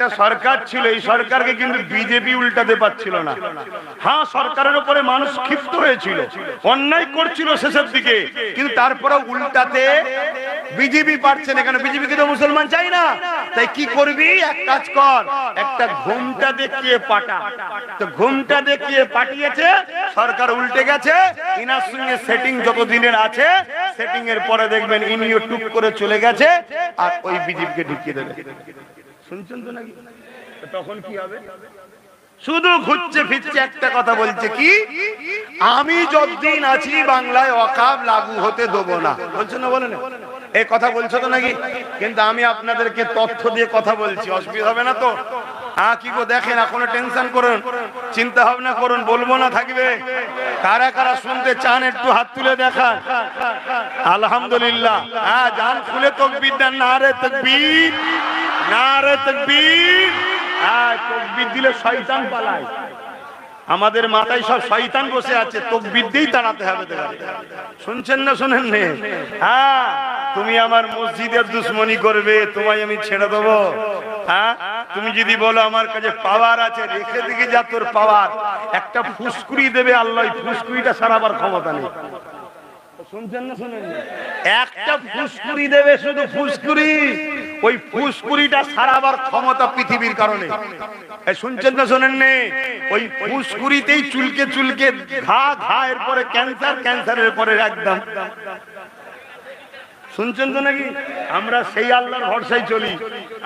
একটা সরকার ছিল, এই সরকারকে কিন্তু বিজেপি উল্টাতে পারছিল না। হ্যাঁ, সরকারের উপরে মানুষ ক্ষিপ্ত হয়েছিল, অন্যায় করছিল শেষের দিকে, কিন্তু তারপরে উল্টাতে বিজেপি পারছে না। কেন? বিজেপিকে তো মুসলমান চাই না। তাই কি করবি, এক কাজ কর, একটা ঘুমটা দেখিয়ে পাঠা। তো ঘুমটা দেখিয়ে পাঠিয়েছে, সরকার উল্টে গেছে। ইনার সঙ্গে সেটিং যতদিনের আছে, সেটিং এর পরে দেখবেন ইনিও টুক করে চলে গেছে, আর ওই বিজেপিকে ঢুকিয়ে দেবে। শুনছেন তো নাকি? তখন কি হবে? শুধু ঘুরছে ফিরছে একটা কথা বলছে, কি আমি যতদিন আছি বাংলায় ওয়াকফ লাগু হতে দেবো না। বলছো না? বলে না এই কথা বলছো তো নাকি? কিন্তু আমি আপনাদেরকে তথ্য দিয়ে কথা বলছি, অসুবিধা হবে না তো? হ্যাঁ, কি গো দেখেন, কোনো টেনশন করুন, চিন্তা ভাবনা করুন, বলবো না থাকবে। কারা কারা শুনতে চান একটু হাত তুলে দেখান। আলহামদুলিল্লাহ। হ্যাঁ, জান খুলে তাকবীর দেন, নারে তাকবীর, নারে তাকবীর। হ্যাঁ, তাকবীর দিলে শয়তান পালায়। আমাদের মাথায় সব শয়তান বসে আছে, তাকবীর দিয়েই তাড়াতে হবে। শুনছেন না? শুনেন না? হ্যাঁ, তুমি আমার মসজিদের দুশ্মনী করবে, তোমায় আমি ছেড়ে দেবো? হ্যাঁ, তুমি যদি বলো আমার কাছে পাওয়ার আছে, রেখে দিকে যা তোর পাওয়ার, একটা ফুসকুড়ি দেবে আল্লাহ, ফুসকুড়িটা সারাবার ক্ষমতা নেই। শুনছেন না? শুনেন না? একটা ফুসকুড়ি দেবে, শুধু ফুসকুড়ি, ওই ফুসকুড়িটা সারাবার ক্ষমতা পৃথিবীর কারণে। শুনছেন না? শোনেন নে? ওই ফুসকুড়িতেই চুলকে চুলকে ঘা, ঘা এর পরে ক্যান্সার, ক্যান্সারের পরে একদম। শুনছেন তো নাকি? আমরা সেই আল্লাহর ভরসায় চলি।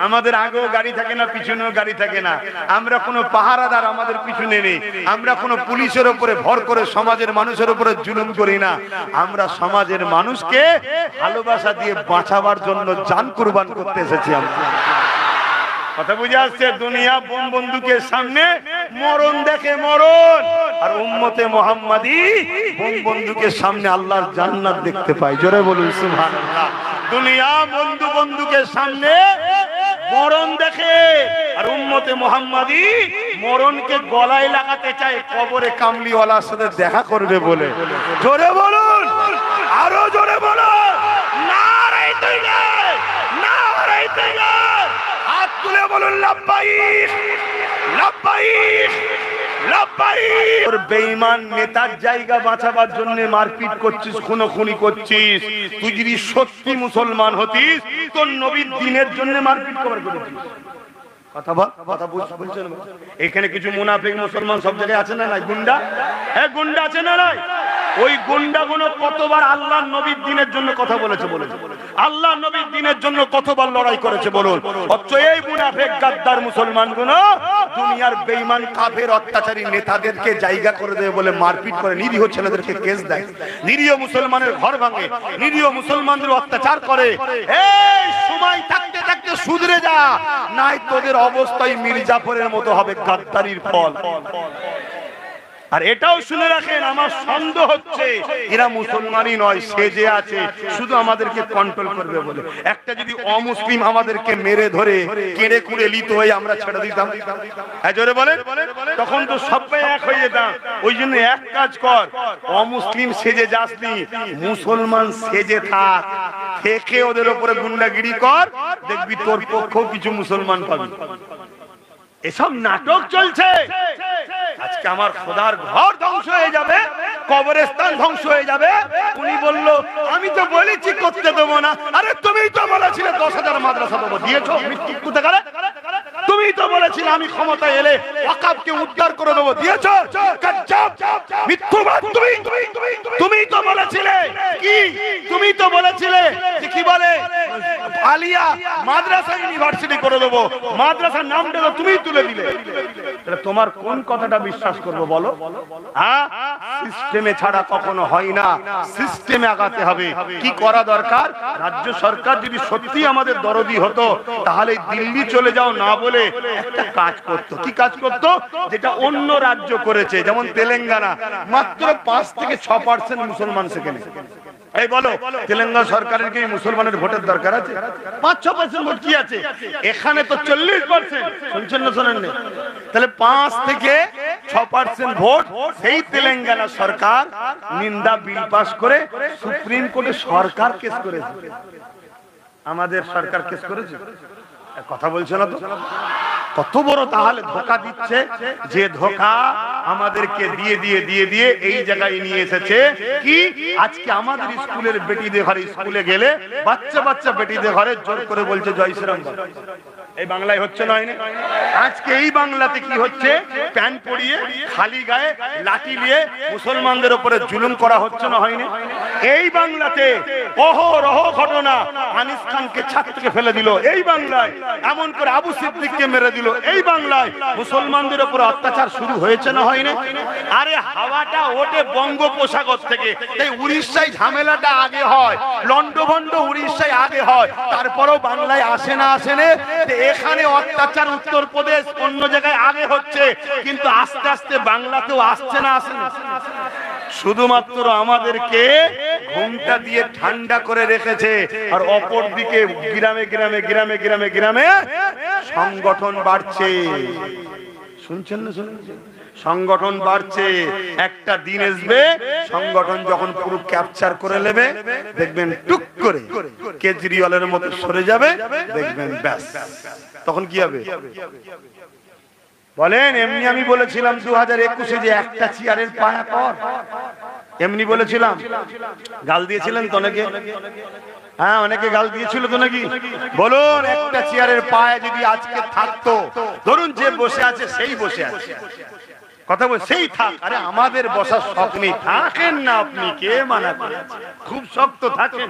আমাদের আগেও গাড়ি থাকে না, পিছনেও গাড়ি থাকে না। আমরা কোনো পাহারাদার আমাদের পিছনে নেই। আমরা কোনো পুলিশের উপরে ভর করে সমাজের মানুষের উপরে জুলুম করি না। আমরা সমাজের মানুষকে ভালোবাসা দিয়ে বাঁচাবার জন্য জান কুরবান করতে এসেছি। আমরা কথা বুঝে আসছে? দুনিয়া বোম বন্দুকের সামনে মরণ দেখে মরণ, আর উম্মতে মুহাম্মাদি বোম বন্দুকের সামনে আল্লাহর জান্নাত দেখতে পায়। জোরে বলুন সুবহানাল্লাহ। দুনিয়া বন্দুকের সামনে মরণ দেখে, আর উম্মতে মুহাম্মাদি মরণকে গলায় লাগাতে চায়, কবরে কামলিওয়ালার সাথে দেখা করবে বলে। জোরে বলুন, আরো জোরে বলুন, নারে তাকবীর, নারে তাকবীর। হাত তুলে বলুন লাব্বাইক, লাব্বাইক, লাব্বাইক। তোর বেঈমান নেতার জায়গা বাঁচাবার জন্য মারপিট করছিস, খুনোখুনি করছিস। তুই যদি সত্যি মুসলমান হতিস, তোর নবীর দ্বীনের জন্য মারপিট করেছিস। কথা বল, কথা বলছেন? এখানে কিছু মুনাফিক মুসলমান সব জায়গায় আছে না নাই? গুন্ডা, হ্যাঁ গুন্ডা আছে না নাই? ওই গুন্ডাগুলো কতবার আল্লাহর নবীর দ্বীনের জন্য কথা বলেছে? আল্লাহ নবীর দ্বীনের জন্য কতবার লড়াই করেছে বলুন? অথচ এই মুনাফিক গাদ্দার মুসলমানগুলো দুনিয়ার বেঈমান কাফের অত্যাচারী নেতাদেরকে জায়গা করে দেবে বলে মারপিট করে, নিরীহ ছেলেদেরকে কেস দেয়, নিরীহ মুসলমানের ঘর ভাঙে, নিরীহ মুসলমানদের অত্যাচার করে। এই সময় থাকতে থাকতে শুধরে যা, নাই তোদের অবস্থায় মির্জাফরের মতো হবে, গাদ্দারির ফল। আর এটাও শুনে রাখেন, আমার সন্দেহ হচ্ছে এরা মুসলমানই নয়, সেজে আছে শুধু আমাদেরকে কন্ট্রোল করবে বলে। একটা যদি অমুসলিম আমাদেরকে মেরে ধরে কেড়ে কুড়ে লিত হয়ে আমরা ছেড়ে দিতাম, জোরে বলেন, তখন তো সবাই এক হয়ে যেতাম। ওই জন্য এক কাজ কর, অমুসলিম সেজে যাসনি, মুসলমান সেজে থাক, থেকে ওদের উপরে গুন্ডাগিরি কর, দেখবি তোর পক্ষেও কিছু মুসলমান পাবি। এসব নাটক চলছে। আজকে আমার খোদার ঘর ধ্বংস হয়ে যাবে, কবরস্থান ধ্বংস হয়ে যাবে। উনি বলল আমি তো বলেছি করতে দেবো না। আরে তুমি তো বলেছিলে 10,000 মাদ্রাসা দেবো, দিয়েছো? কোথাকারে? তুমি তো বলেছিলে আমি ক্ষমতায় এলে ওয়াকফকে উদ্ধার করে দেবো, দিয়েছো? মিথ্যাবাদ। তুমি তো বলেছিলে কি? তুমি তো বলেছিলে যে কি বলে আলিয়া মাদ্রাসা ইউনিভার্সিটি করে দেবো, মাদ্রাসার নামটা তো তুমি তুলে দিলে। তোমার কোন কথাটা বিশ্বাস করবো বলো? সিস্টেমে ছাড়া কখনো হয় না, সিস্টেমে আগাতে হবে। কি করা দরকার? রাজ্য সরকার যদি সত্যি আমাদের দরদি হতো, তাহলে দিল্লি চলে যাও না বলে একটা কাজ করতো। কি কাজ করতো? যেটা অন্য রাজ্য করেছে, যেমন তেলেঙ্গানা, মাত্র 5 থেকে 6% মুসলমান সেখানে। এই বলো, তেলেঙ্গানা সরকারের কি মুসলমানের ভোটের দরকার আছে? 5-6% ভোট কি আছে? এখানে তো 40%। শুনছেন না? শোনেন না? তাহলে 5 থেকে 6% ভোট সেই তেলেঙ্গানা সরকার নিন্দা বিল পাস করে সুপ্রিম কোর্টে সরকার কেস করেছে। আমাদের সরকার কেস করেছে। কথা বলছে না তো? কত বড় তাহলে ধোঁকা দিচ্ছে, যে ধোঁকা আমাদেরকে দিয়ে দিয়ে দিয়ে দিয়ে এই জায়গায় নিয়ে এসেছে। কি আজকে আমাদের স্কুলের বেটিদের ঘরে স্কুলে গেলে বাচ্চা বাচ্চা বেটিদের ঘরে জোর করে বলছে জয় শ্রীরাম। এই বাংলায় হচ্ছে না? আজকে এই বাংলাতে কি হচ্ছে? প্যান্ট পরিয়ে খালি গায়ে লাঠি নিয়ে মুসলমানদের উপরে জুলুম করা হচ্ছে না? হয়নি? এই বাংলাতে অহরহ ঘটনা, আনিস খানকে ছাদ থেকে ফেলে দিল এই বাংলায়, এমন করে আবু সিদ্দিককে মেরে দিল এই বাংলায়। মুসলমানদের উপর অত্যাচার শুরু হয়েছে না? হয়নি? আরে হাওয়াটা ওঠে বঙ্গোপসাগর থেকে, এই উড়িষ্যায় ঝামেলাটা আগে হয়, লন্ডভন্ড উড়িষ্যায় আগে হয়, তারপরেও বাংলায় আসে না? আসে না? এখানে অত্যাচার উত্তরপ্রদেশ অন্য জায়গায় আগে হচ্ছে, কিন্তু আস্তে আস্তে বাংলাতেও আসছে না? আসে না? শুধুমাত্র আমাদেরকে ঘুমটা দিয়ে ঠান্ডা করে রেখেছে, আর অপর দিকে গ্রামে গ্রামে গ্রামে গ্রামে গ্রামে সংগঠন বাড়ছে। শুনছেন না? শুনছেন? সংগঠন বাড়ছে। একটা দিন আসবে সংগঠন যখন পুরো ক্যাপচার করে নেবে, দেখবেন টুক করে কেজরিওয়ালের মতো সরে যাবে, দেখবেন ব্যাস। তখন কি হবে বলেন? এমনি আমি বলেছিলাম 2021-এ যে একটা চেয়ারের পায়া কর, এমনি বলেছিলাম। গাল দিয়েছিলেন তো অনেকে? হ্যাঁ, অনেকে গাল দিয়েছিল তো নাকি? বলুন, একটা চেয়ারের পায়া যদি আজকে থাকতো, ধরুন যে বসে আছে সেই বসে আছে, কথা বল সেই থাক। আরে আমাদের বসার শখ নেই, থাকেন না আপনি, কে মানা করে? খুব শক্ত থাকেন,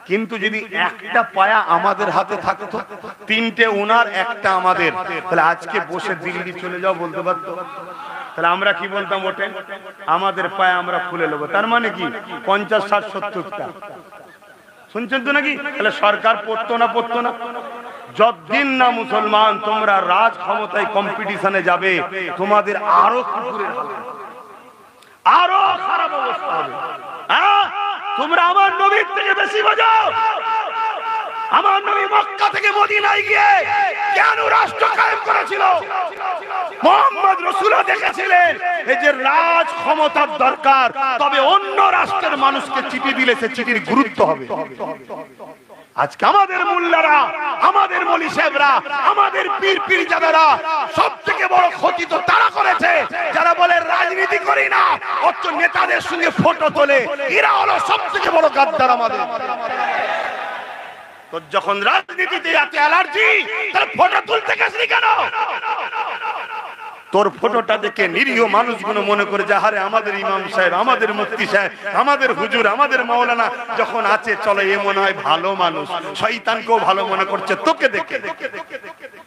কিন্তু যদি একটা পায়া আমাদের হাতে থাকতো, তিনটে ওনার একটা আমাদের, তাহলে আজকে বসে দিল্লি চলে যাও বলতে পারতো? তাহলে আমরা কি বলতাম? ওঠে আমাদের পায়া আমরা খুলে নেবো। তার মানে কি 50, 60, 70টা। শুনছেন তো নাকি? তাহলে সরকার পড়তো না? পড়তো না? যতদিন না মুসলমান তোমরা রাজ ক্ষমতায় কম্পিটিশনে যাবে, তোমাদের আরো কুকুরের হবে, আরো খারাপ অবস্থা হবে। তোমরা আমার নবীর থেকে বেশি বাজাও। আমার নবী মক্কা থেকে মদিনায় গিয়ে কেন রাষ্ট্র কায়েম করেছিল? মুহাম্মদ রাসূলও দেখেছিলেন এই যে রাজ ক্ষমতার দরকার, তবে অন্য রাষ্ট্রের মানুষকে চিঠি দিলে সে চিঠির গুরুত্ব হবে। আজকে আমাদের মোল্লারা, আমাদের মৌলী সাহেবরা, আমাদের পীর পীরজাদারা সব থেকে বড় ক্ষতি তো তারা করেছে যারা বলে রাজনীতি করি না, অথচ নেতাদের সঙ্গে ফটো তোলে। এরা হলো সব থেকে বড় গাদ্দার আমাদের। তো যখন রাজনীতিতে এত অ্যালার্জি, তাহলে ফটো তুলতে গেছিস কেন? তোর ফটোটা দেখে নিরীহ মানুষগুলো মনে করে যে আরে আমাদের ইমাম সাহেব, আমাদের মুফতি সাহেব, আমাদের হুজুর, আমাদের মাওলানা যখন আছে, চলো এ মনে হয় ভালো মানুষ, শয়তানকেও ভালো মনে করছে তোকে দেখে।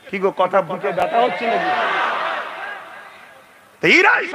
কি গো, কথা বুকে ব্যথা হচ্ছে নাকি? এইরাই